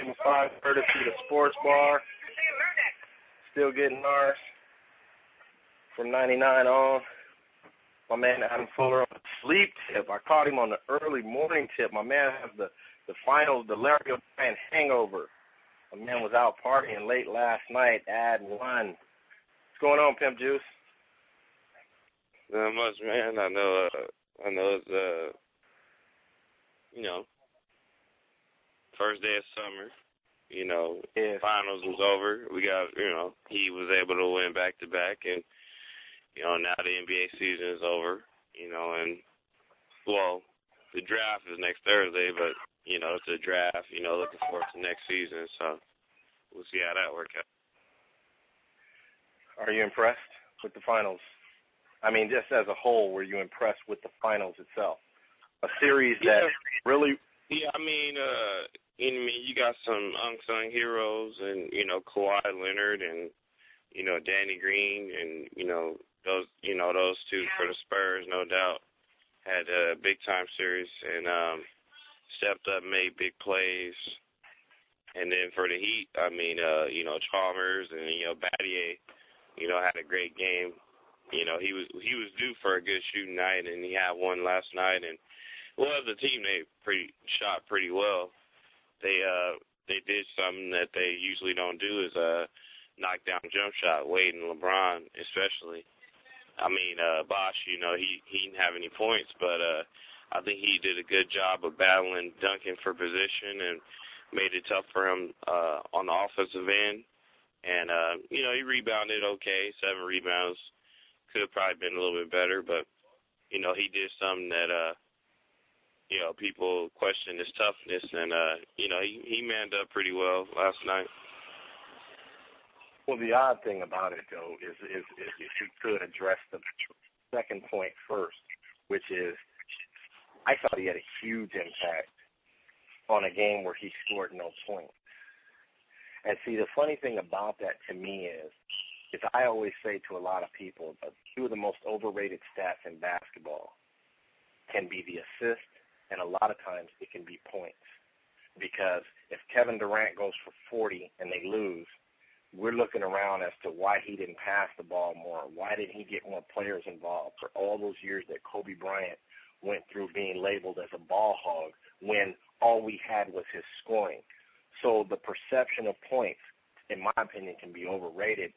Game 5, courtesy of the Sports Bar. Still getting ours from 99 on. My man Adam Fuller on the sleep tip. I caught him on the early morning tip. My man has the finals, the Larry O'Brien hangover. My man was out partying late last night, ad one. What's going on, Pimp Juice? Not much, man. I know it's, first day of summer. Finals was over. We got, he was able to win back-to-back, and, now the NBA season is over, and, well, the draft is next Thursday, but, it's a draft, looking forward to next season, so we'll see how that works out. Are you impressed with the finals? I mean, just as a whole, were you impressed with the finals itself? A series that really... Yeah, you got some unsung heroes and, Kawhi Leonard and, Danny Green and, those two for the Spurs, no doubt, had a big-time series and stepped up, made big plays. And then for the Heat, Chalmers and, Battier, had a great game. He was due for a good shooting night, and he had one last night. And, well, as a team, they shot pretty well. They did something that they usually don't do is knock down jump shot. Wade and LeBron, especially. Bosh, he didn't have any points, but I think he did a good job of battling Duncan for position and made it tough for him on the offensive end. And he rebounded okay, 7 rebounds. Could have probably been a little bit better, but he did something that people question his toughness, and, he manned up pretty well last night. Well, the odd thing about it, though, is if you could address the second point first, which is I thought he had a huge impact on a game where he scored no points. And see, the funny thing about that to me is I always say to a lot of people, two of the most overrated stats in basketball can be the assist, and a lot of times it can be points. Because if Kevin Durant goes for 40 and they lose, we're looking around as to why he didn't pass the ball more, why didn't he get more players involved for all those years that Kobe Bryant went through being labeled as a ball hog when all we had was his scoring. So the perception of points, in my opinion, can be overrated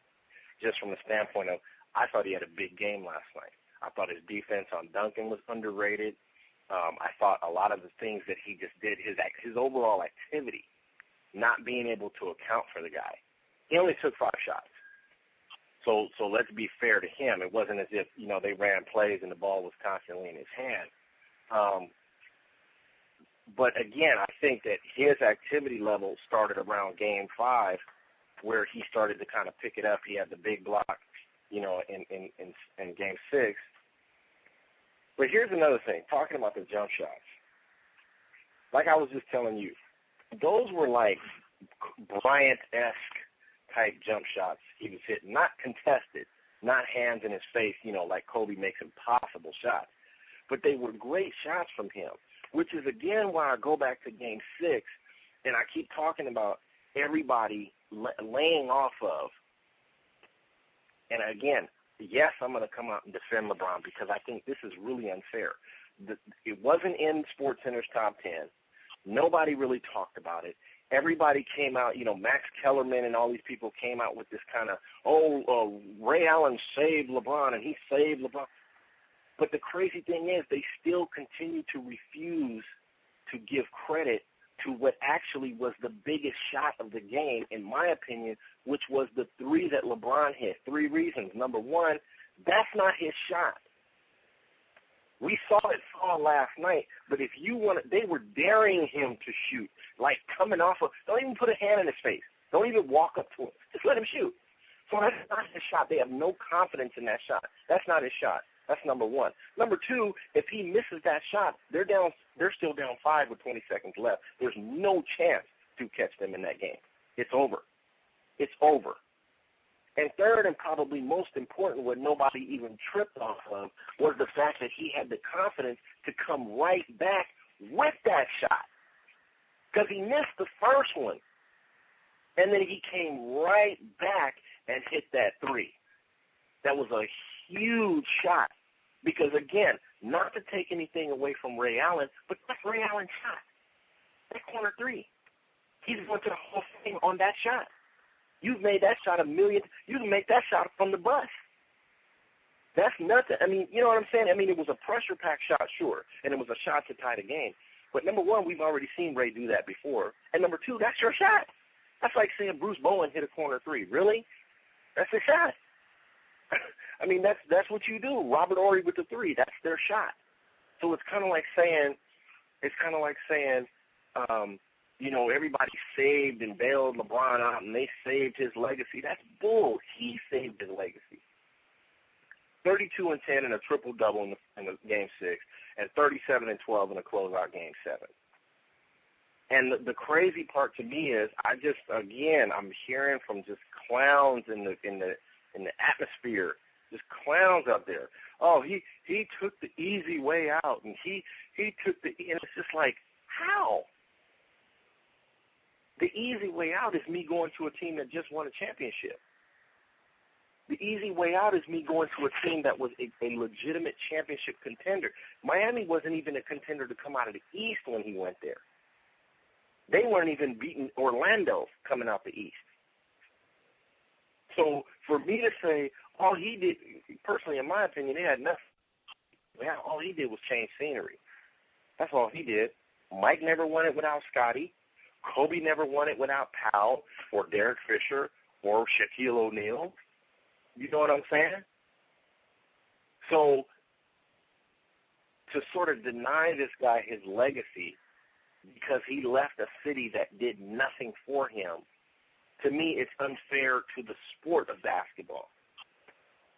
just from the standpoint of I thought he had a big game last night. I thought his defense on Duncan was underrated. I thought a lot of the things that he just did, his overall activity, not being able to account for the guy. He only took 5 shots. So let's be fair to him. It wasn't as if, they ran plays and the ball was constantly in his hand. But, again, I think that his activity level started around Game 5 where he started to kind of pick it up. He had the big block, in Game 6. But here's another thing, talking about the jump shots. Like I was just telling you, those were like Bryant-esque type jump shots he was hitting, not contested, not hands in his face, like Kobe makes impossible shots. But they were great shots from him, which is, again, why I go back to Game 6, and I keep talking about everybody laying off of. And, again, yes, I'm going to come out and defend LeBron because I think this is really unfair. It wasn't in SportsCenter's top 10. Nobody really talked about it. Everybody came out, Max Kellerman and all these people came out with this kind of, Ray Allen saved LeBron and he saved LeBron. But the crazy thing is they still continue to refuse to give credit to what actually was the biggest shot of the game, in my opinion, which was the 3 that LeBron hit. 3 reasons. Number 1, that's not his shot. We saw it fall last night, but if you want to, they were daring him to shoot, like coming off of, don't even put a hand in his face. Don't even walk up to him. Just let him shoot. So that's not his shot. They have no confidence in that shot. That's not his shot. That's number 1. Number 2, if he misses that shot, they're still down 5 with 20 seconds left. There's no chance to catch them in that game. It's over. It's over. And third, and probably most important, what nobody even tripped off of, was the fact that he had the confidence to come right back with that shot. Because he missed the first one. And then he came right back and hit that three. That was a huge shot. Because, again, not to take anything away from Ray Allen, but that's Ray Allen's shot. That corner three. He's going to the Hall of Fame on that shot. You've made that shot a million. You can make that shot from the bus. That's nothing. I mean, you know what I'm saying? I mean, it was a pressure-packed shot, sure, and it was a shot to tie the game. But, number one, we've already seen Ray do that before. And, number two, that's your shot. That's like saying Bruce Bowen hit a corner three. Really? That's a shot. I mean, that's what you do. Robert Horry with the three, that's their shot. So it's kind of like saying, you know, everybody saved and bailed LeBron out and they saved his legacy. That's bull. He saved his legacy. 32 and 10 in a triple-double in the Game 6, and 37 and 12 in a closeout Game 7. And the crazy part to me is I'm hearing from just clowns in the atmosphere, just clowns out there. Oh, he took the easy way out, and he took and it's just like, how? The easy way out is me going to a team that just won a championship. The easy way out is me going to a team that was a legitimate championship contender. Miami wasn't even a contender to come out of the East when he went there. They weren't even beating Orlando coming out the East. So for me to say, all he did, personally, in my opinion, it had nothing. Yeah, all he did was change scenery. That's all he did. Mike never won it without Scotty. Kobe never won it without Powell or Derek Fisher or Shaquille O'Neal. You know what I'm saying? So to sort of deny this guy his legacy because he left a city that did nothing for him, to me it's unfair to the sport of basketball.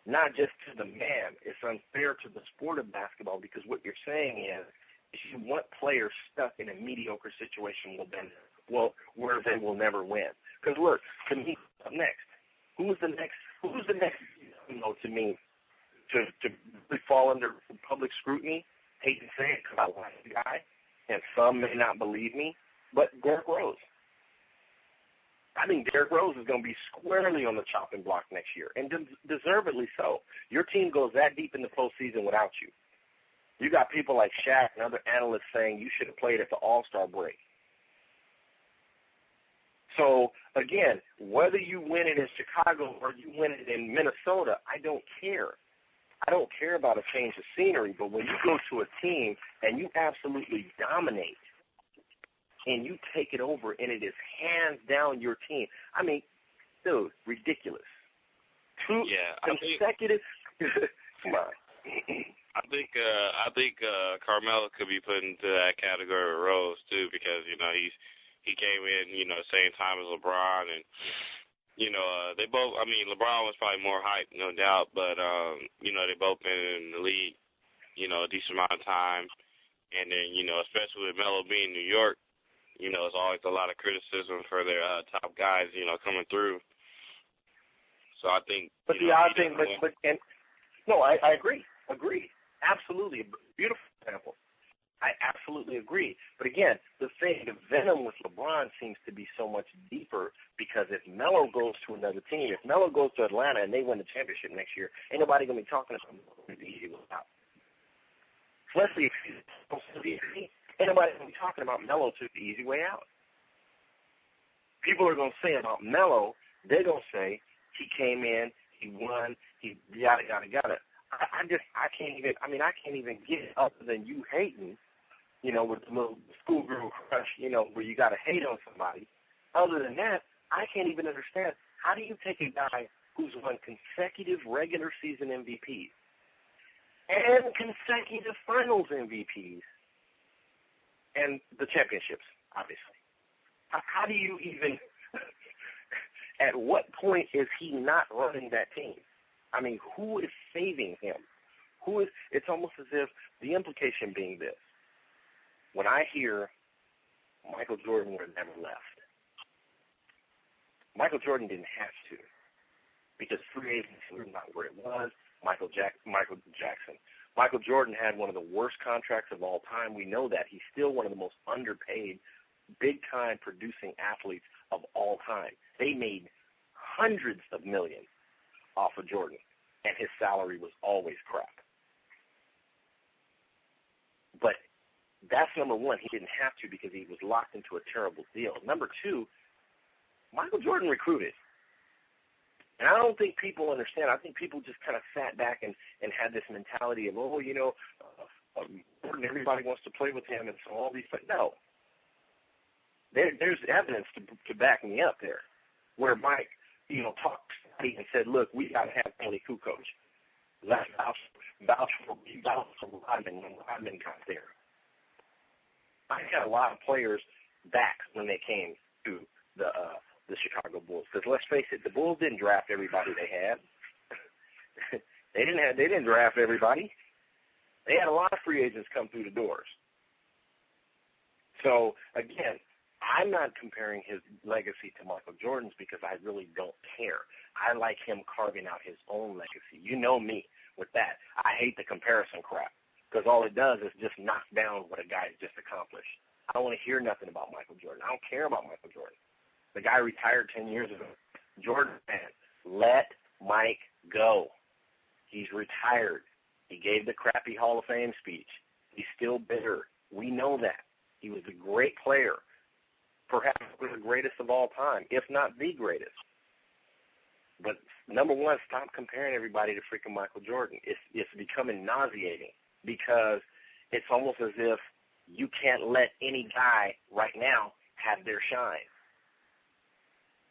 Not just to the man. It's unfair to the sport of basketball because what you're saying is you want players stuck in a mediocre situation where they will never win. Because look, to me, up next, who's the next, you know, to me, to really fall under public scrutiny? Hate to say it because I like the guy, and some may not believe me, but Derrick Rose. I think Derrick Rose is going to be squarely on the chopping block next year, and deservedly so. Your team goes that deep in the postseason without you. You got people like Shaq and other analysts saying you should have played at the All-Star break. So, again, whether you win it in Chicago or you win it in Minnesota, I don't care. I don't care about a change of scenery, but when you go to a team and you absolutely dominate and you take it over and it is hands down your team, I mean, dude, ridiculous. Two consecutive – come on. I think Carmelo could be put into that category with Rose, too, because, you know, he came in, you know, same time as LeBron, and, you know, they both, I mean, LeBron was probably more hyped, no doubt, but, you know, they both been in the league, you know, a decent amount of time, and then, you know, especially with Melo being in New York, you know, there's always a lot of criticism for their top guys, you know, coming through. So I think, but the odd thing, I agree, absolutely, beautiful example. I absolutely agree. But again, the venom with LeBron seems to be so much deeper because if Melo goes to another team, if Melo goes to Atlanta and they win the championship next year, ain't nobody going to be talking about Melo the easy way out. Especially if ain't nobody going to be talking about Melo took the easy way out. People are going to say about Melo, they're going to say he came in, he won, he yada, yada, yada. I can't even get it other than you hating, you know, with the little schoolgirl crush, you know, where you got to hate on somebody. Other than that, I can't even understand. How do you take a guy who's won consecutive regular season MVPs and consecutive finals MVPs and the championships, obviously? How do you even – at what point is he not running that team? I mean, who is saving him? It's almost as if the implication being this. When I hear Michael Jordan would have never left, Michael Jordan didn't have to because free agency was not where it was. Michael Jackson. Michael Jordan had one of the worst contracts of all time. We know that. He's still one of the most underpaid, big-time producing athletes of all time. They made hundreds of millions off of Jordan, and his salary was always crap. But that's number one. He didn't have to because he was locked into a terrible deal. Number two, Michael Jordan recruited. And I don't think people understand. I think people just kind of sat back and had this mentality of, Jordan, everybody wants to play with him, and so all these things. No. There's evidence to back me up there where Mike, talked and said, look, we got to have Tony Kukoc. Let's vouch for Rodman when Rodman got there. I had a lot of players back when they came to the Chicago Bulls. Because let's face it, the Bulls didn't draft everybody they had. They didn't draft everybody. They had a lot of free agents come through the doors. So again, I'm not comparing his legacy to Michael Jordan's because I really don't care. I like him carving out his own legacy. You know me with that. I hate the comparison crap because all it does is just knock down what a guy's just accomplished. I don't want to hear nothing about Michael Jordan. I don't care about Michael Jordan. The guy retired 10 years ago. Jordan fan, let Mike go. He's retired. He gave the crappy Hall of Fame speech. He's still bitter. We know that. He was a great player, perhaps one of the greatest of all time, if not the greatest. But number one, stop comparing everybody to freaking Michael Jordan. It's becoming nauseating because it's almost as if you can't let any guy right now have their shine.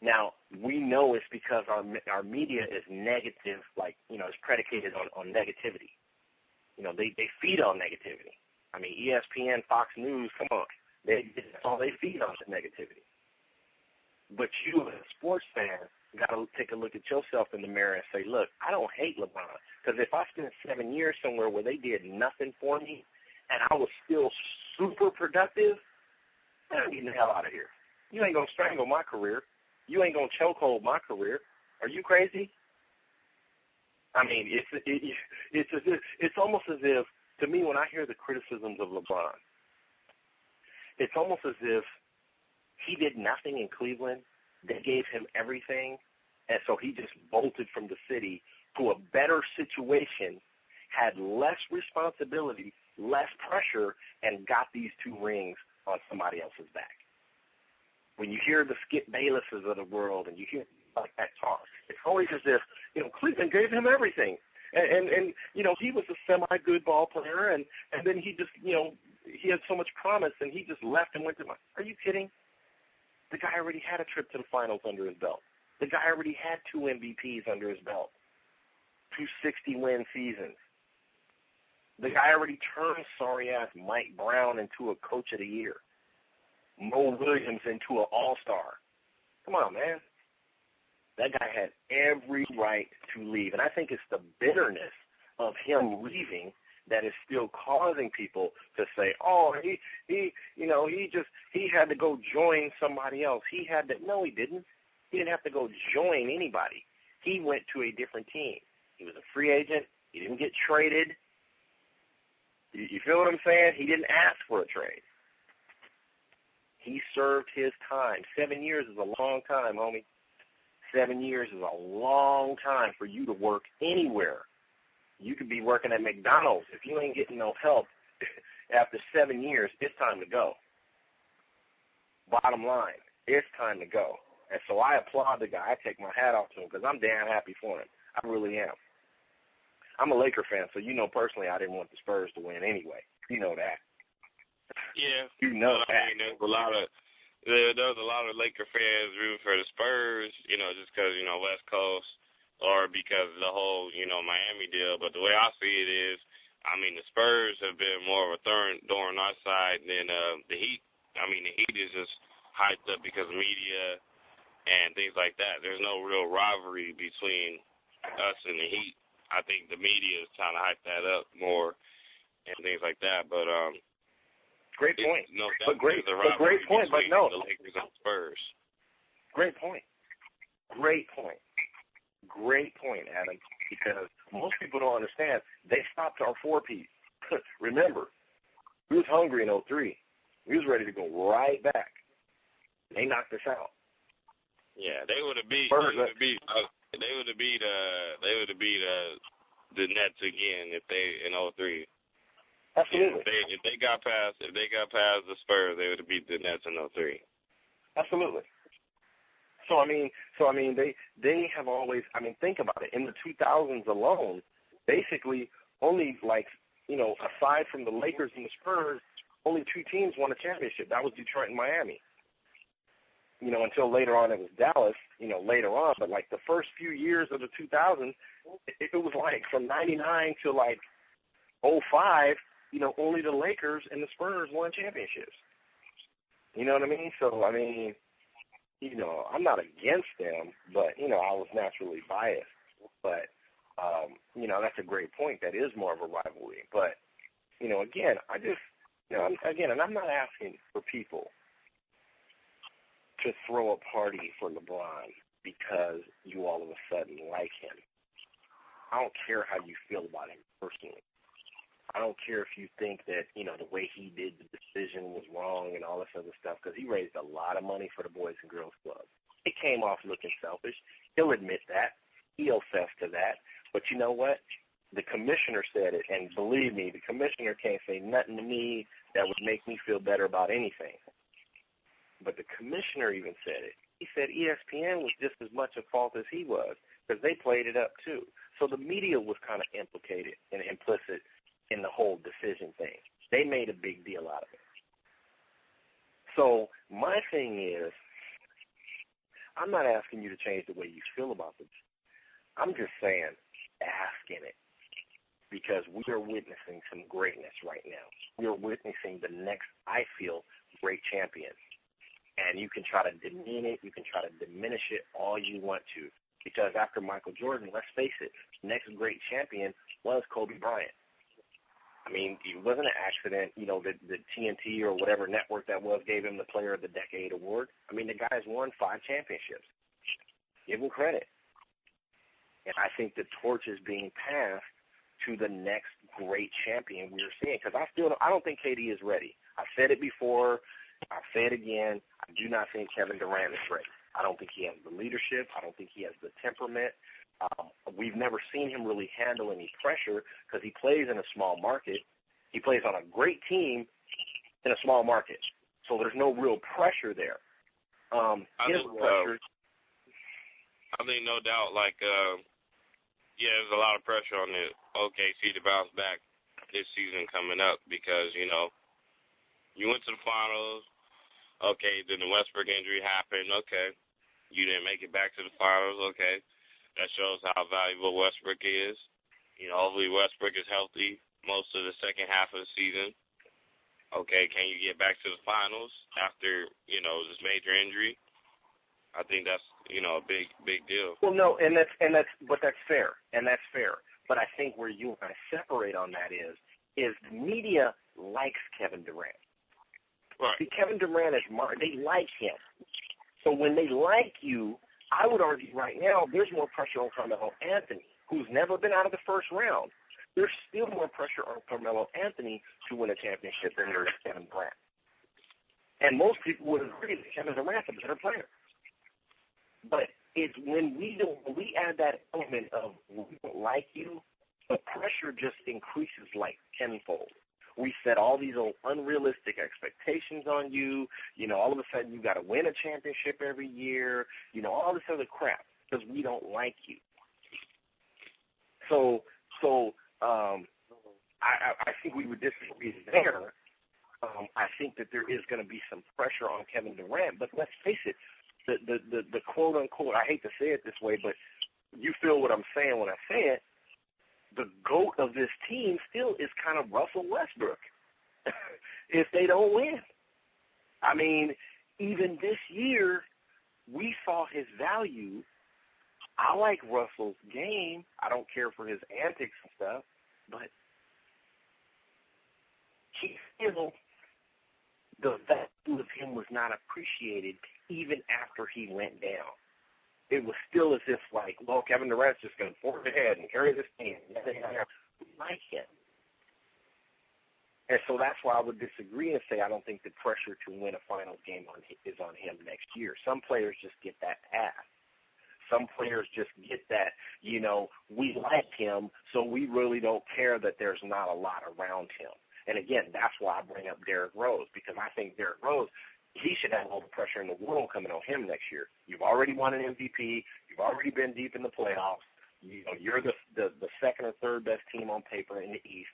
Now, we know it's because our media is negative, it's predicated on negativity. They feed on negativity. I mean, ESPN, Fox News, come on. That's all they feed on is negativity. But you, as a sports fan, got to take a look at yourself in the mirror and say, look, I don't hate LeBron. Because if I spent 7 years somewhere where they did nothing for me and I was still super productive, I'm getting the hell out of here. You ain't going to strangle my career. You ain't going to chokehold my career. Are you crazy? I mean, it's almost as if, to me, when I hear the criticisms of LeBron, it's almost as if he did nothing in Cleveland. They gave him everything, and so he just bolted from the city to a better situation, had less responsibility, less pressure, and got these 2 rings on somebody else's back. When you hear the Skip Baylesses of the world and you hear like that talk, it's always as if, Cleveland gave him everything. And he was a semi-good ball player, and then he just, he had so much promise, and he just left and went to – are you kidding? The guy already had a trip to the finals under his belt. The guy already had 2 MVPs under his belt, 2 60-win seasons. The guy already turned sorry-ass Mike Brown into a coach of the year, Mo Williams into an all-star. Come on, man. That guy had every right to leave. And I think it's the bitterness of him leaving that is still causing people to say, he had to go join somebody else. No, he didn't. He didn't have to go join anybody. He went to a different team. He was a free agent. He didn't get traded. You feel what I'm saying? He didn't ask for a trade. He served his time. 7 years is a long time, homie. 7 years is a long time for you to work anywhere. You could be working at McDonald's. If you ain't getting no help after 7 years, it's time to go. Bottom line, it's time to go. And so I applaud the guy. I take my hat off to him because I'm damn happy for him. I really am. I'm a Laker fan, so personally I didn't want the Spurs to win anyway. You know that. Yeah. You know that. I mean, there's a lot of Laker fans rooting for the Spurs, just because, West Coast, or because of the whole, Miami deal. But the way I see it is, the Spurs have been more of a thorn on our side than the Heat. The Heat is just hyped up because of media and things like that. There's no real rivalry between us and the Heat. I think the media is trying to hype that up more and things like that. But great point. No, great point. But no, the Lakers and Spurs. Great point, Adam. Because most people don't understand. They stopped our 4-piece. Remember, we was hungry in 2003. We was ready to go right back. They knocked us out. Yeah, they would have beat the Nets again if they in 03. Absolutely. If they got past the Spurs, they would have beat the Nets in 03. Absolutely. So I mean, they have always. I mean, think about it. In the 2000s alone, basically only aside from the Lakers and the Spurs, only two teams won a championship. That was Detroit and Miami. Until later on it was Dallas. Later on, but like the first few years of the 2000s, it was like from '99 to like 05. Only the Lakers and the Spurs won championships. You know what I mean? So I mean, I'm not against them, but I was naturally biased. But that's a great point. That is more of a rivalry. But again, I just and I'm not asking for people to throw a party for LeBron because you all of a sudden like him. I don't care how you feel about him personally. I don't care if you think that, the way he did the decision was wrong and all this other stuff, because he raised a lot of money for the Boys and Girls Club. It came off looking selfish. He'll admit that. He'll fess to that. But you know what? The commissioner said it, and believe me, the commissioner can't say nothing to me that would make me feel better about anything. But the commissioner even said it. He said ESPN was just as much at fault as he was because they played it up too. So the media was kind of implicated and implicit in the whole decision thing. They made a big deal out of it. So my thing is, I'm not asking you to change the way you feel about this. I'm just saying, asking it, because we are witnessing some greatness right now. We are witnessing the next, I feel, great champion. And you can try to demean it, you can try to diminish it all you want to, because after Michael Jordan, let's face it, next great champion was Kobe Bryant. I mean, it wasn't an accident, the TNT or whatever network that was gave him the Player of the Decade award. I mean, the guy's won 5 championships. Give him credit. And I think the torch is being passed to the next great champion we're seeing, because I don't think KD is ready. I've said it before. I'll say it again. I do not think Kevin Durant is ready. I don't think he has the leadership. I don't think he has the temperament. We've never seen him really handle any pressure because he plays in a small market. He plays on a great team in a small market. So there's no real pressure there. I think no doubt, there's a lot of pressure on the OKC to bounce back this season coming up because, you went to the finals. Okay, then the Westbrook injury happened. Okay, you didn't make it back to the finals. Okay, that shows how valuable Westbrook is. Hopefully Westbrook is healthy most of the second half of the season. Okay, can you get back to the finals after, this major injury? I think that's, a big deal. Well, no, but that's fair, and that's fair. But I think where you and I separate on that is the media likes Kevin Durant. Right. See, Kevin Durant they like him. So when they like you, I would argue right now there's more pressure on Carmelo Anthony, who's never been out of the first round. There's still more pressure on Carmelo Anthony to win a championship than there is Kevin Durant. And most people would agree that Kevin Durant's a better player. But it's when we add that element of we don't like you, the pressure just increases like tenfold. We set all these unrealistic expectations on you. All of a sudden you got to win a championship every year. All this other crap because we don't like you. So I think we would disagree there. I think that there is going to be some pressure on Kevin Durant, but let's face it, the quote unquote, I hate to say it this way, but you feel what I'm saying when I say it. The GOAT of this team still is kind of Russell Westbrook if they don't win. I mean, even this year, we saw his value. I like Russell's game. I don't care for his antics and stuff, but he still, the value of him was not appreciated even after he went down. It was still as if, Kevin Durant's just going to forge ahead and carry this team. We like him. And so that's why I would disagree and say I don't think the pressure to win a finals game is on him next year. Some players just get that pass. Some players just get that, we like him, so we really don't care that there's not a lot around him. And, again, that's why I bring up Derrick Rose, because I think Derrick Rose, he should have all the pressure in the world coming on him next year. You've already won an MVP. You've already been deep in the playoffs. You're the second or third best team on paper in the East.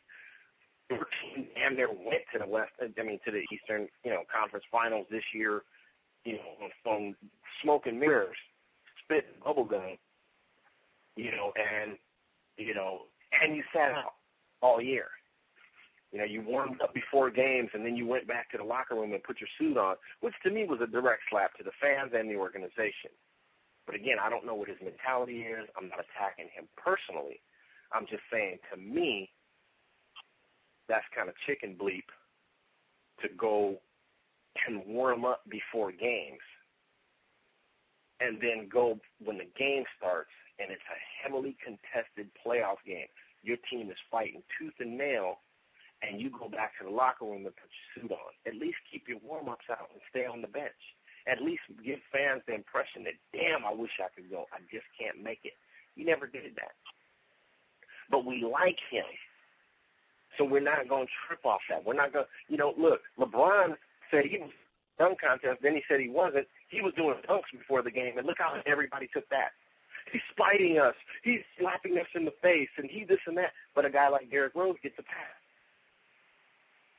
Your team damn near went to to the Eastern, Conference Finals this year, on smoke and mirrors, spit and bubble gum, and you sat out all year. You warmed up before games, and then you went back to the locker room and put your suit on, which to me was a direct slap to the fans and the organization. But, again, I don't know what his mentality is. I'm not attacking him personally. I'm just saying, to me, that's kind of chicken bleep to go and warm up before games and then go when the game starts and it's a heavily contested playoff game. Your team is fighting tooth and nail, and you go back to the locker room and put your suit on. At least keep your warm-ups out and stay on the bench. At least give fans the impression that, damn, I wish I could go. I just can't make it. You never did that. But we like him. So we're not going to trip off that. We're not going to, look, LeBron said he was dunk contest, then he said he wasn't. He was doing dunks before the game, and look how everybody took that. He's spiting us. He's slapping us in the face, and he this and that. But a guy like Derrick Rose gets a pass.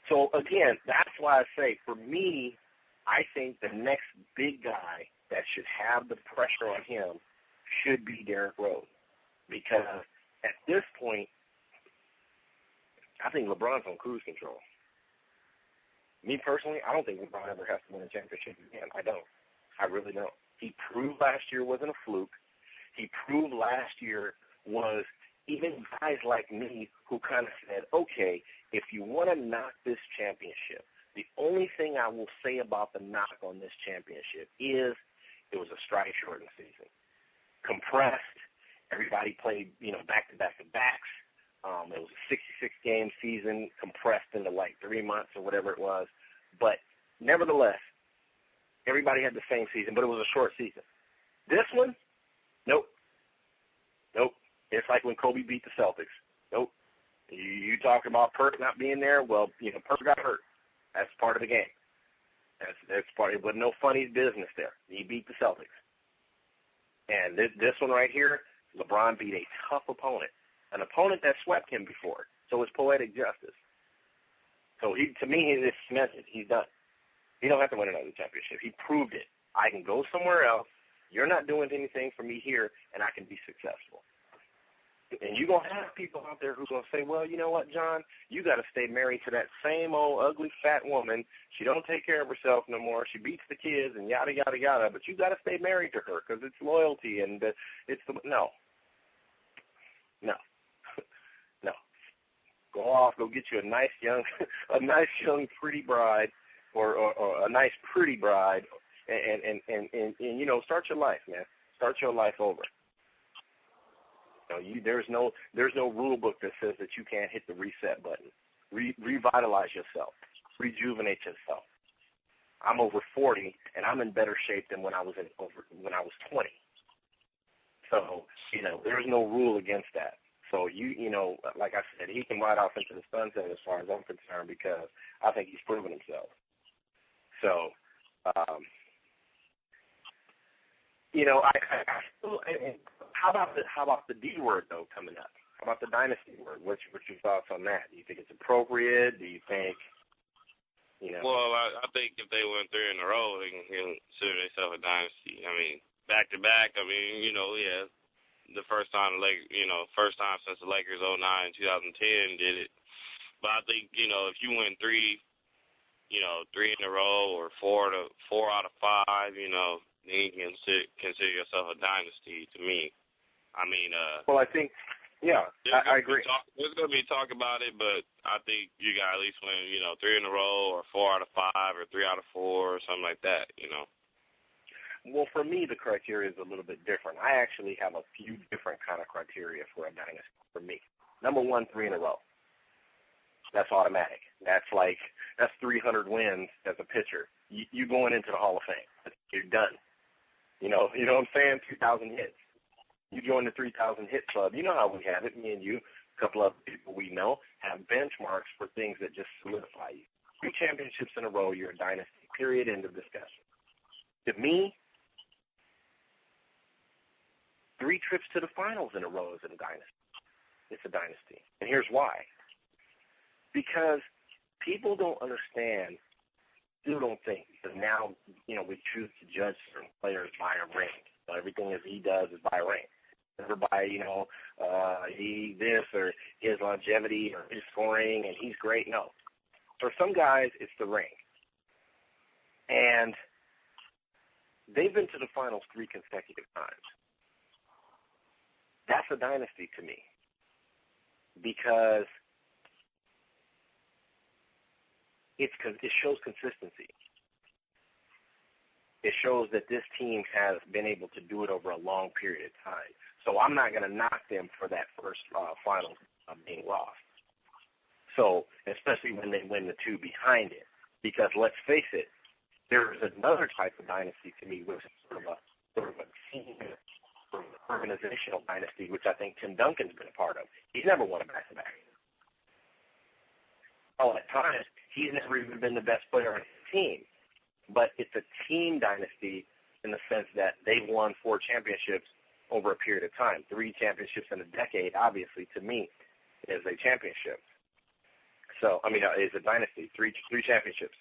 So, again, that's why I say, for me, I think the next big guy that should have the pressure on him should be Derrick Rose. Because at this point, I think LeBron's on cruise control. Me personally, I don't think LeBron ever has to win a championship again. I don't. I really don't. He proved last year wasn't a fluke. He proved last year was even guys like me who kind of said, okay, if you want to knock this championship, the only thing I will say about the knock on this championship is it was a strike-shortened season. Compressed. Everybody played, back-to-back-to-backs. It was a 66-game season compressed into like 3 months or whatever it was. But nevertheless, everybody had the same season, but it was a short season. This one, nope. It's like when Kobe beat the Celtics. Nope. You talk about Perk not being there. Well, Perk got hurt. That's part of the game. That's part. It wasn't no funny business there. He beat the Celtics. And this one right here, LeBron beat a tough opponent, an opponent that swept him before. So it's poetic justice. So to me, it's cemented. He's done. He don't have to win another championship. He proved it. I can go somewhere else. You're not doing anything for me here, and I can be successful. And you're going to have people out there who's going to say, well, you know what, John, you got to stay married to that same old ugly fat woman. She don't take care of herself no more. She beats the kids and yada, yada, yada. But you got to stay married to her because it's loyalty and it's the – no. Go off, go get you a nice young pretty bride or a nice pretty bride and start your life, man. Start your life over. There's no rule book that says that you can't hit the reset button. Revitalize yourself. Rejuvenate yourself. I'm over 40, and I'm in better shape than when I was 20. So, there's no rule against that. So, like I said, he can ride off into the sunset as far as I'm concerned because I think he's proven himself. So, how about the D word though coming up? How about the dynasty word? What's your thoughts on that? Do you think it's appropriate? Do you think, Well, I think if they went 3 in a row, they can consider themselves a dynasty. I mean, back to back. I mean, yeah, the first time since the Lakers 2009 and 2010 did it. But I think if you win 3 in a row or 4 out of 5, then you can consider yourself a dynasty to me. I mean, well, I think, yeah, I agree. There's going to be talk about it, but I think you got to at least win, 3 in a row or 4 out of 5 or 3 out of 4 or something like that, Well, for me, the criteria is a little bit different. I actually have a few different kind of criteria for a dynasty for me. Number 1, 3 in a row. That's automatic. That's 300 wins as a pitcher. You going into the Hall of Fame. You're done. You know what I'm saying? 2,000 hits. You join the 3,000 hit club. You know how we have it. Me and you, a couple other people we know, have benchmarks for things that just solidify you. 3 championships in a row, you're a dynasty. Period. End of discussion. To me, 3 trips to the finals in a row is a dynasty. It's a dynasty. And here's why. Because people don't understand, still don't think, because now, we choose to judge certain players by a ring. So everything that he does is by a ring. Never by, he this or his longevity or his scoring and he's great. No. For some guys, it's the ring. And they've been to the finals 3 consecutive times. That's a dynasty to me. Because it shows consistency. It shows that this team has been able to do it over a long period of time. So I'm not going to knock them for that first final being lost. So especially when they win the 2 behind it. Because let's face it, there's another type of dynasty to me, which is sort of a team, sort of organizational dynasty, which I think Tim Duncan's been a part of. He's never won a back-to-back. All at times, he's never even been the best player on his team. But it's a team dynasty in the sense that they've won 4 championships over a period of time. 3 championships in a decade, obviously, to me, is a championship. So, is a dynasty. 3 championships.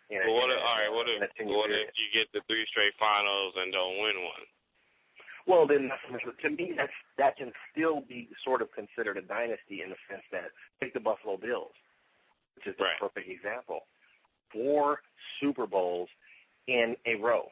What if you get the 3 straight finals and don't win one? Well, then, to me, that can still be sort of considered a dynasty in the sense that, take the Buffalo Bills, which is the perfect example. 4 Super Bowls in a row.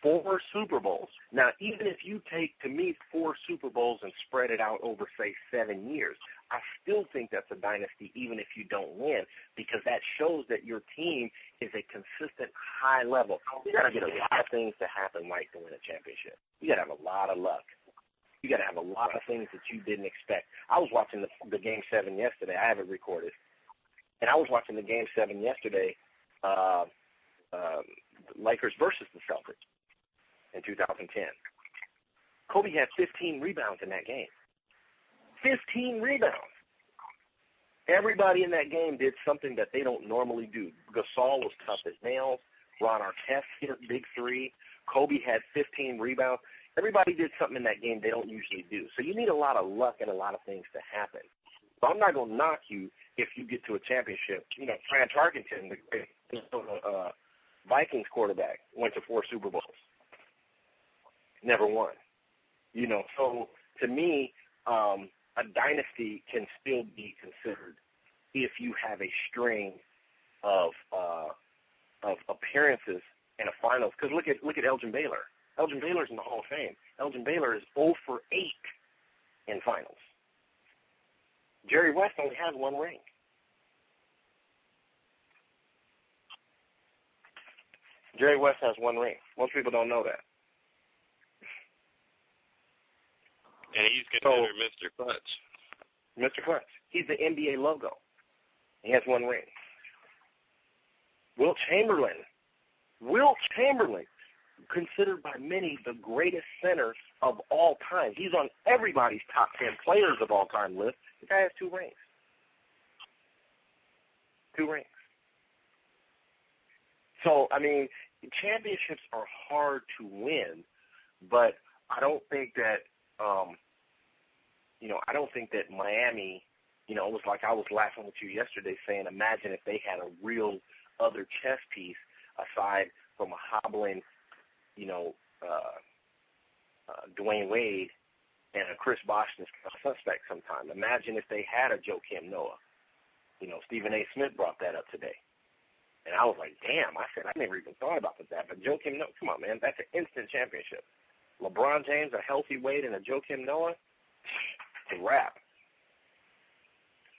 4 Super Bowls. Now, even if you take, to me, 4 Super Bowls and spread it out over, say, 7 years, I still think that's a dynasty even if you don't win, because that shows that your team is a consistent high level. You got to get a lot of things to happen like to win a championship. You got to have a lot of luck. You got to have a lot of things that you didn't expect. I was watching the Game 7 yesterday. I have it recorded. And I was watching the Game 7 yesterday, Lakers versus the Celtics in 2010. Kobe had 15 rebounds in that game. 15 rebounds. Everybody in that game did something that they don't normally do. Gasol was tough as nails. Ron Artest hit a big 3. Kobe had 15 rebounds. Everybody did something in that game they don't usually do. So you need a lot of luck and a lot of things to happen. So I'm not going to knock you if you get to a championship. Fran Tarkenton, the Vikings quarterback, went to 4 Super Bowls. Never won. So to me, a dynasty can still be considered if you have a string of appearances in a finals. Because look at Elgin Baylor. Elgin Baylor's in the Hall of Fame. Elgin Baylor is 0 for 8 in finals. Jerry West only has 1 ring. Jerry West has 1 ring. Most people don't know that. And he's considered Mr. Clutch. Mr. Clutch. He's the NBA logo. He has 1 ring. Wilt Chamberlain, considered by many the greatest center of all time. He's on everybody's top 10 players of all time list. The guy has 2 rings. 2 rings. So, championships are hard to win, but I don't think that, I don't think that Miami, it was like I was laughing with you yesterday saying, imagine if they had a real other chess piece aside from a hobbling, Dwayne Wade and a Chris Bosh suspect sometime. Imagine if they had a Joakim Noah. Stephen A. Smith brought that up today. And I was like, damn, I never even thought about that. But Joakim Noah, come on, man, that's an instant championship. LeBron James, a healthy Wade, and a Joakim Noah, it's a wrap.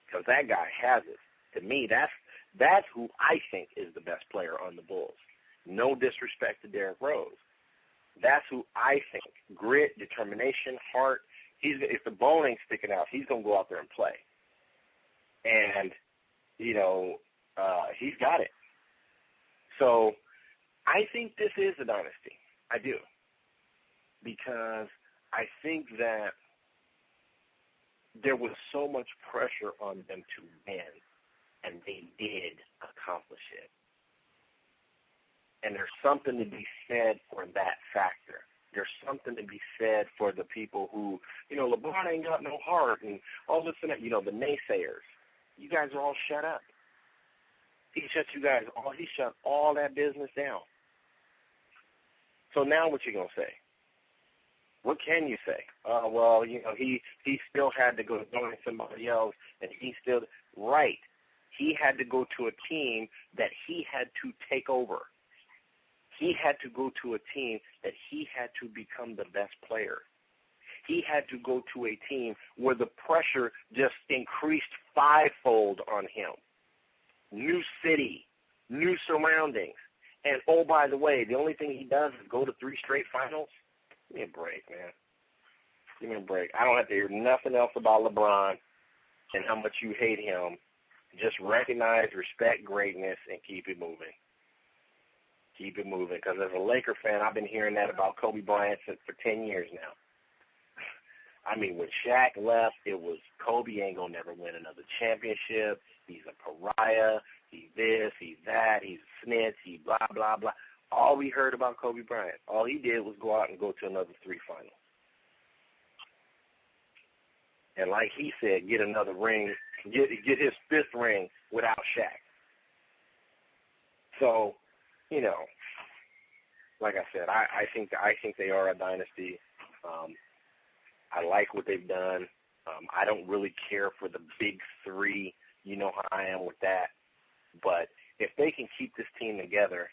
Because that guy has it. To me, that's who I think is the best player on the Bulls. No disrespect to Derrick Rose. That's who I think. Grit, determination, heart. If the bone ain't sticking out, he's going to go out there and play. And, he's got it. So I think this is a dynasty. I do. Because I think that there was so much pressure on them to win, and they did accomplish it. And there's something to be said for that factor. There's something to be said for the people who, LeBron ain't got no heart and all this and that, the naysayers. You guys are all shut up. He shut all that business down. So now what you going to say? What can you say? He still had to go join somebody else, and he still – right. He had to go to a team that he had to take over. He had to go to a team that he had to become the best player. He had to go to a team where the pressure just increased fivefold on him. New city, new surroundings. And, oh, by the way, the only thing he does is go to 3 straight finals? Give me a break, man. Give me a break. I don't have to hear nothing else about LeBron and how much you hate him. Just recognize, respect greatness, and keep it moving. Keep it moving. Because as a Laker fan, I've been hearing that about Kobe Bryant for 10 years now. I mean, when Shaq left, it was Kobe ain't going to never win another championship. He's a pariah. He's this, he's that, he's a snitch, he blah, blah, blah. All we heard about Kobe Bryant, all he did was go out and go to another 3 finals. And like he said, get another ring, get his 5th ring without Shaq. So, like I said, I think they are a dynasty. I like what they've done. I don't really care for the big 3. You know how I am with that. But if they can keep this team together,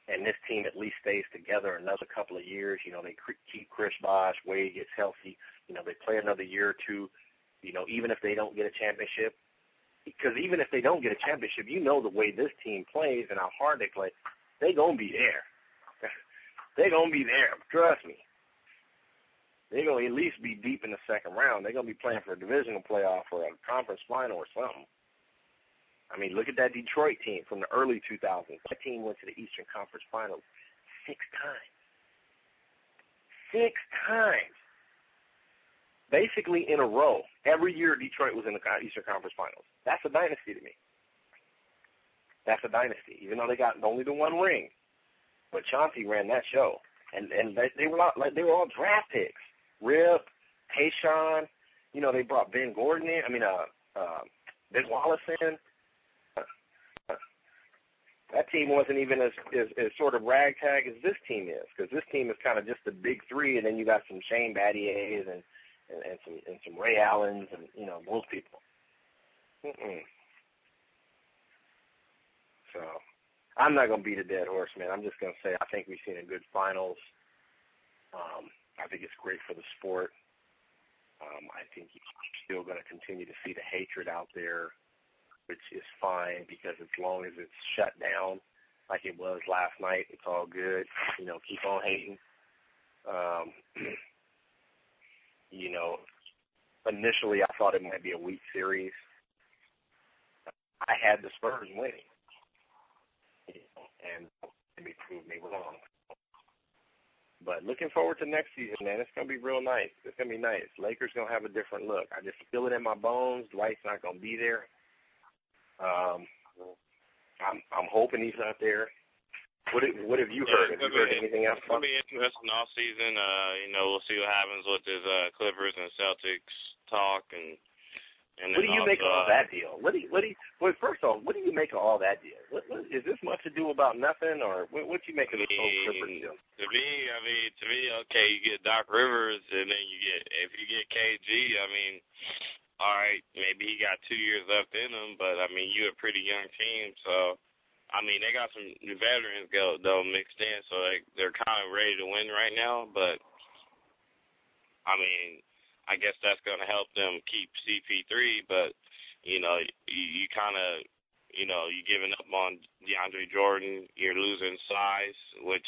and this team at least stays together another couple of years, they keep Chris Bosh, Wade gets healthy, they play another year or two, even if they don't get a championship. Because even if they don't get a championship, the way this team plays and how hard they play, they're going to be there. They're going to be there. Trust me. They're going to at least be deep in the second round. They're going to be playing for a divisional playoff or a conference final or something. I mean, look at that Detroit team from the early 2000s. That team went to the Eastern Conference Finals 6 times. 6 times. Basically in a row. Every year Detroit was in the Eastern Conference Finals. That's a dynasty to me. That's a dynasty, even though they got only the 1 ring. But Chauncey ran that show. And they were all draft picks. Rip, Tayshaun, they brought Ben Gordon in. Ben Wallace in. That team wasn't even as sort of ragtag as this team is, because this team is kind of just the big 3, and then you got some Shane Battiers and some Ray Allens and those people. So I'm not going to beat a dead horse, man. I'm just going to say I think we've seen a good finals. I think it's great for the sport. I think you're still going to continue to see the hatred out there, which is fine, because as long as it's shut down like it was last night, it's all good. Keep on hating. Initially I thought it might be a weak series. I had the Spurs winning, and they proved me wrong. But looking forward to next season, man. It's going to be real nice. It's going to be nice. Lakers going to have a different look. I just feel it in my bones. Dwight's not going to be there. I'm hoping he's not there. What have you heard? Have you heard anything else? It's going to be interesting all season. We'll see what happens with this Clippers and Celtics talk. And what do you make of all that deal? First off, what do you make of all that deal? What is this much to do about nothing, or what do you make of this whole Clippers deal? To me, okay, you get Doc Rivers, and then if you get KG, all right, maybe he got 2 years left in him, but you're a pretty young team, so they got some veterans though mixed in, so they're kind of ready to win right now, but I guess that's going to help them keep CP3, but, you kind of, you're giving up on DeAndre Jordan. You're losing size, which,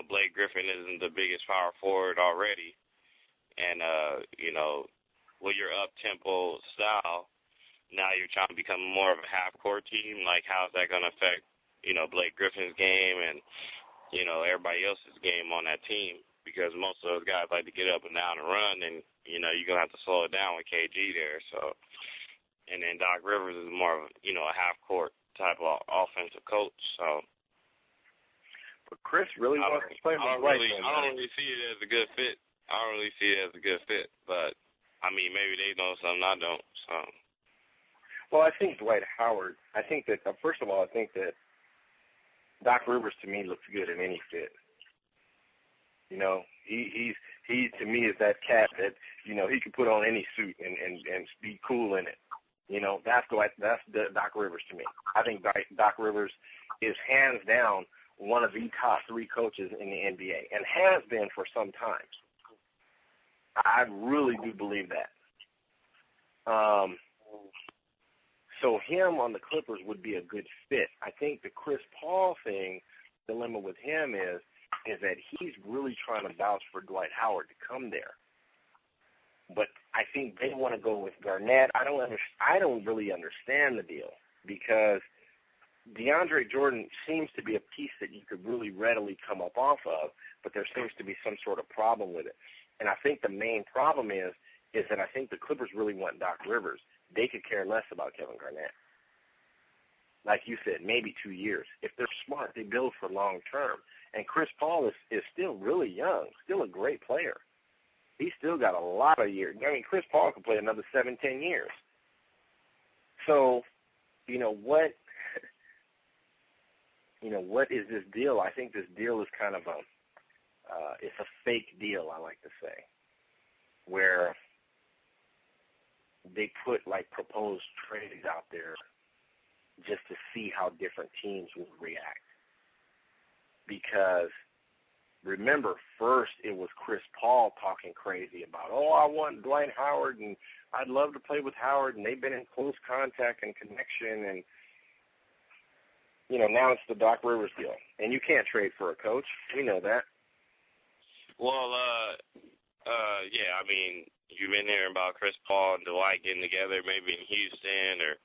Blake Griffin isn't the biggest power forward already. And, with your up-tempo style, now you're trying to become more of a half-court team. Like, how's that going to affect, Blake Griffin's game and, everybody else's game on that team? Because most of those guys like to get up and down and run, and, you're going to have to slow it down with KG there. So, and then Doc Rivers is more of, a half-court type of offensive coach. So, but Chris really wants to play with Dwight. I don't really see it as a good fit. But, maybe they know something I don't. So. Well, I think Dwight Howard, first of all, I think that Doc Rivers, to me, looks good in any fit. He to me is that cat that, he can put on any suit and be cool in it. That's Doc Rivers to me. I think Doc Rivers is hands down one of the top 3 coaches in the NBA and has been for some time. I really do believe that. So him on the Clippers would be a good fit. I think the Chris Paul dilemma with him is that he's really trying to vouch for Dwight Howard to come there. But I think they want to go with Garnett. I don't really understand the deal because DeAndre Jordan seems to be a piece that you could really readily come up off of, but there seems to be some sort of problem with it. And I think the main problem is that I think the Clippers really want Doc Rivers. They could care less about Kevin Garnett. Like you said, maybe 2 years. If they're smart, they build for long term. And Chris Paul is still really young, still a great player. He's still got a lot of years. Chris Paul could play another 7-10 years. So, what is this deal? I think this deal is kind of it's a fake deal, I like to say, where they put proposed trades out there just to see how different teams would react. Because remember, first it was Chris Paul talking crazy about, I want Dwight Howard and I'd love to play with Howard, and they've been in close contact and connection, and now it's the Doc Rivers deal. And you can't trade for a coach. We know that. Well, you've been hearing about Chris Paul and Dwight getting together, maybe in Houston or,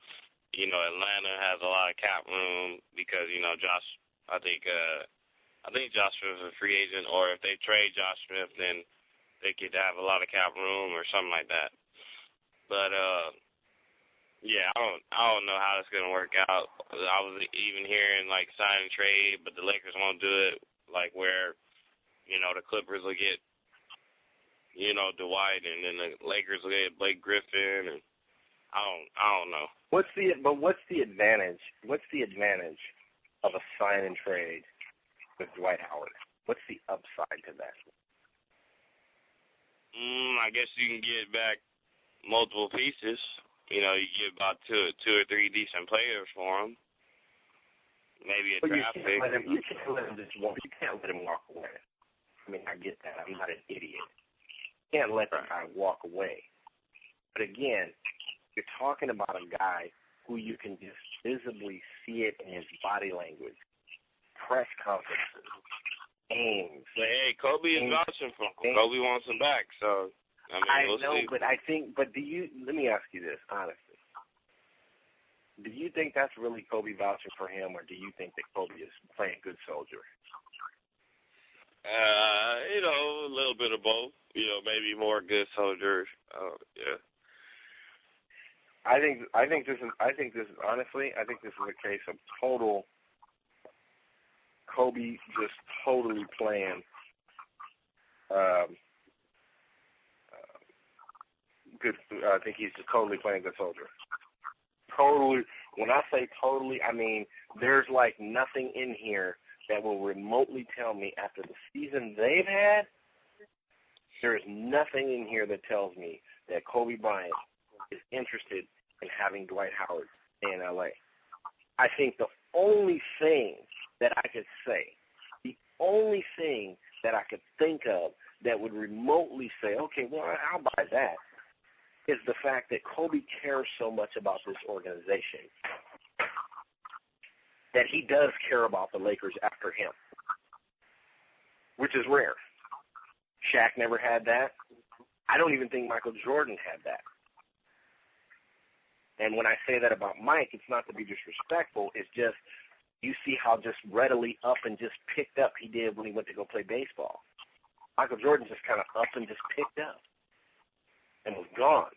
Atlanta has a lot of cap room because, Josh, I think Josh Smith is a free agent, or if they trade Josh Smith, then they could have a lot of cap room or something like that. But, I don't know how it's going to work out. I was even hearing, sign and trade, but the Lakers won't do it, where, the Clippers will get, Dwight, and then the Lakers will get Blake Griffin, and I don't know. What's the advantage? What's the advantage of a sign and trade with Dwight Howard? What's the upside to that? I guess you can get back multiple pieces. You get about two or three decent players for him. Maybe a draft pick. You can't let him walk away. I get that. I'm not an idiot. You can't let the guy walk away. But again, you're talking about a guy who you can just visibly see it in his body language, press conferences, games. But hey, Kobe is vouching for him. Kobe wants him back, so we'll see. But let me ask you this honestly. Do you think that's really Kobe vouching for him, or do you think that Kobe is playing good soldier? A little bit of both. Maybe more good soldier. Yeah. I think this is honestly a case of total Kobe just totally playing good. I think he's just totally playing good soldier. Totally. When I say totally, I mean there's nothing in here that will remotely tell me after the season they've had, there is nothing in here that tells me that Kobe Bryant is interested in having Dwight Howard stay in L.A. I think the only thing that I could say, the only thing that I could think of that would remotely say, okay, well, I'll buy that, is the fact that Kobe cares so much about this organization that he does care about the Lakers after him, which is rare. Shaq never had that. I don't even think Michael Jordan had that. And when I say that about Mike, it's not to be disrespectful. It's just you see how just readily up and just picked up he did when he went to go play baseball. Michael Jordan just kind of up and just picked up and was gone.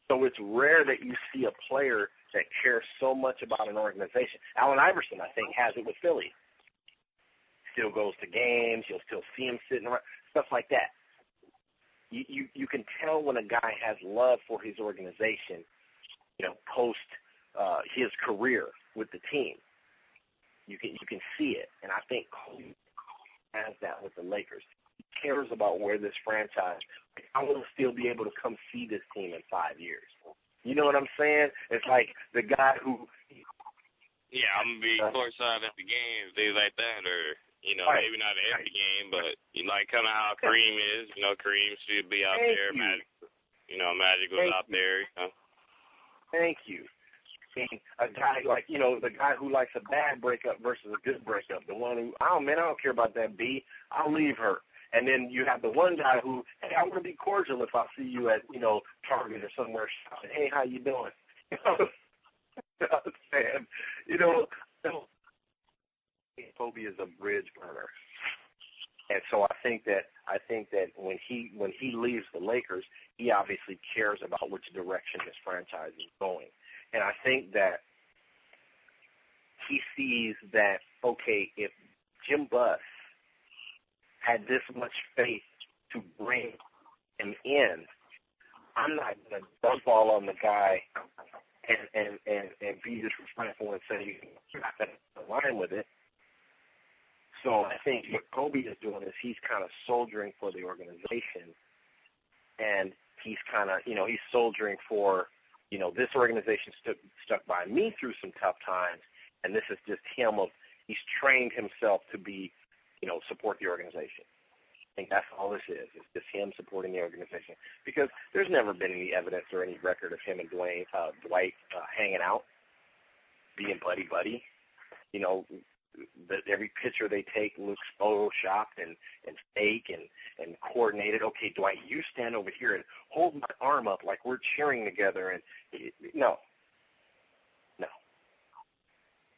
So it's rare that you see a player that cares so much about an organization. Allan Iverson, I think, has it with Philly. Still goes to games. You'll still see him sitting around, stuff like that. You can tell when a guy has love for his organization, post his career with the team. You can see it, and I think Kobe has that with the Lakers. He cares about where this franchise. I want to still be able to come see this team in 5 years. You know what I'm saying? It's like the guy who. Yeah, I'm gonna be courtside at the games, things like that, or right. Maybe not at every game, but like kind of how Kareem is. Kareem should be out there. Magic, Magic was out there. Thank you. A guy like, the guy who likes a bad breakup versus a good breakup. The one who, I don't care about that B. I'll leave her. And then you have the one guy who, hey, I want to be cordial if I see you at, Target or somewhere shopping. Hey, how you doing? You know what I'm saying? Kobe is a bridge burner. And so I think that when he leaves the Lakers, he obviously cares about which direction his franchise is going. And I think that he sees that, okay, if Jim Buss had this much faith to bring him in, I'm not going to dump all on the guy and be disrespectful and say you're not going to align with it. So I think what Kobe is doing is he's kind of soldiering for the organization, and he's kind of, he's soldiering for, this organization stuck by me through some tough times, and this is just him he's trained himself to be, support the organization. I think that's all this is. It's just him supporting the organization, because there's never been any evidence or any record of him and Dwight hanging out, being buddy-buddy. Every picture they take looks photoshopped and fake and coordinated. Okay, Dwight, you stand over here and hold my arm up like we're cheering together. And no.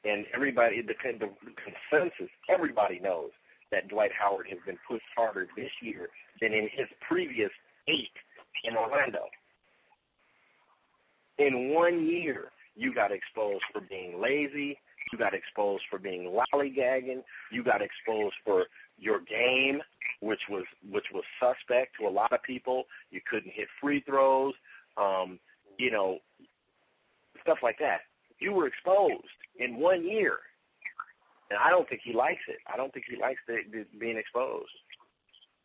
And everybody, the consensus, everybody knows that Dwight Howard has been pushed harder this year than in his previous 8 in Orlando. In 1 year, you got exposed for being lazy. You got exposed for being lollygagging. You got exposed for your game, which was suspect to a lot of people. You couldn't hit free throws, stuff like that. You were exposed in 1 year, and I don't think he likes it. I don't think he likes being exposed.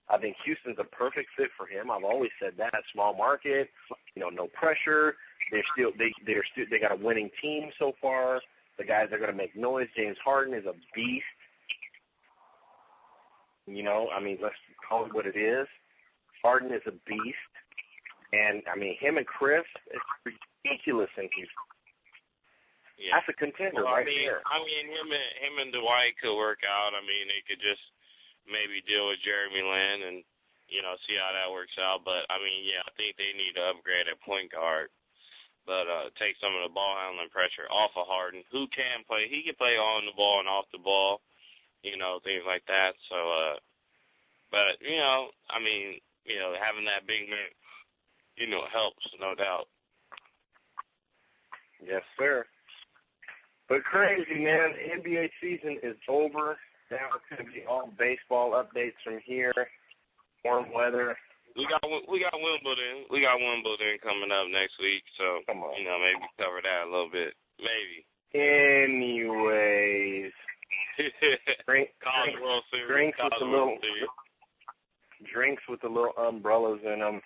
I think Houston's a perfect fit for him. I've always said that. Small market, no pressure. They got a winning team so far. The guys that are going to make noise. James Harden is a beast. Let's call it what it is. Harden is a beast. And, him and Chris, it's ridiculous in Houston. Yeah. That's a contender right there. Him and Dwight could work out. They could just maybe deal with Jeremy Lin and, see how that works out. But, I think they need to upgrade at point guard. But take some of the ball handling pressure off of Harden, who can play. He can play on the ball and off the ball, things like that. So, having that big man, helps, no doubt. Yes, sir. But crazy, man. The NBA season is over. Now it's going to be all baseball updates from here. Warm weather. We got Wimbledon. We got Wimbledon coming up next week, so maybe cover that a little bit. Maybe. Anyways, drinks with the little umbrellas in them.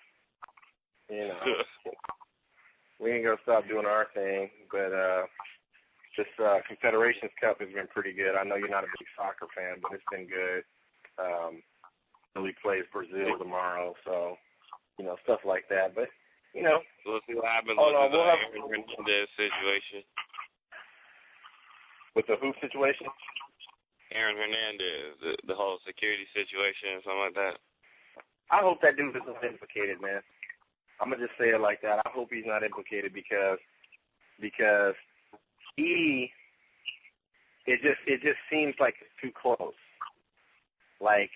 We ain't gonna stop doing our thing, but this Confederations Cup has been pretty good. I know you're not a big soccer fan, but it's been good. He plays Brazil tomorrow, so, stuff like that. But, we'll see what happens with the Aaron Hernandez situation. With the who situation? Aaron Hernandez, the whole security situation and something like that. I hope that dude isn't implicated, man. I'm gonna just say it like that. I hope he's not implicated because it just seems like it's too close. Like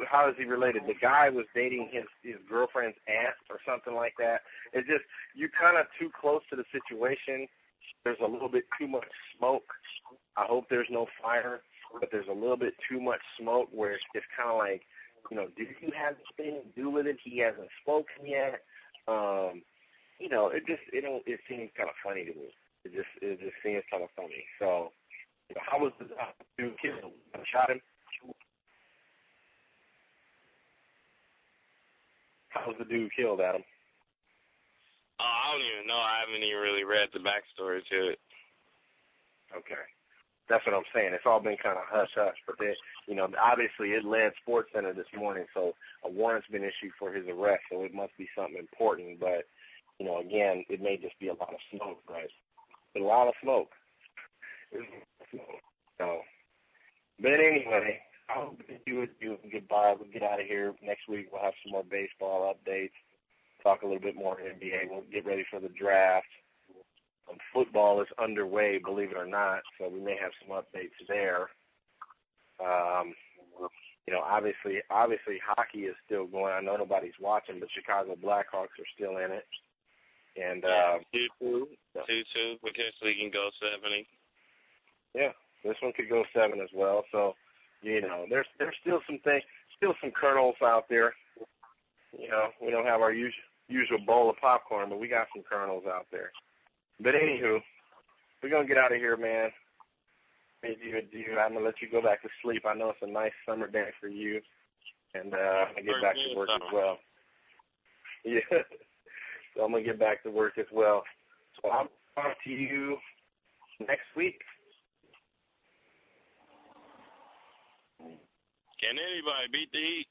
how is he related? The guy was dating his girlfriend's aunt or something like that. It's just, you're kind of too close to the situation. There's a little bit too much smoke. I hope there's no fire, but there's a little bit too much smoke where it's kind of like, do you have anything to do with it? He hasn't spoken yet. It seems kind of funny to me. It just seems kind of funny. So, how was the dude killed? Shot him? How was the dude killed, Adam? I don't even know. I haven't even really read the backstory to it. Okay. That's what I'm saying. It's all been kind of hush-hush. But, obviously it led SportsCenter this morning, so a warrant's been issued for his arrest, so it must be something important. But, again, it may just be a lot of smoke, right? But a lot of smoke. So, but anyway, I hope you can get by. We'll get out of here. Next week we'll have some more baseball updates, talk a little bit more NBA. We'll get ready for the draft. Football is underway, believe it or not, so we may have some updates there. Obviously hockey is still going. I know nobody's watching, but Chicago Blackhawks are still in it. And 2-2, potentially can go 70. Yeah, this one could go 7 as well. So, there's still some things, still some kernels out there. We don't have our usual bowl of popcorn, but we got some kernels out there. But anywho, we're going to get out of here, man. I'm going to let you go back to sleep. I know it's a nice summer day for you. And I'm going to get back to work as well. Yeah. So I'm going to get back to work as well. So I'll talk to you next week. Can anybody beat the Heat?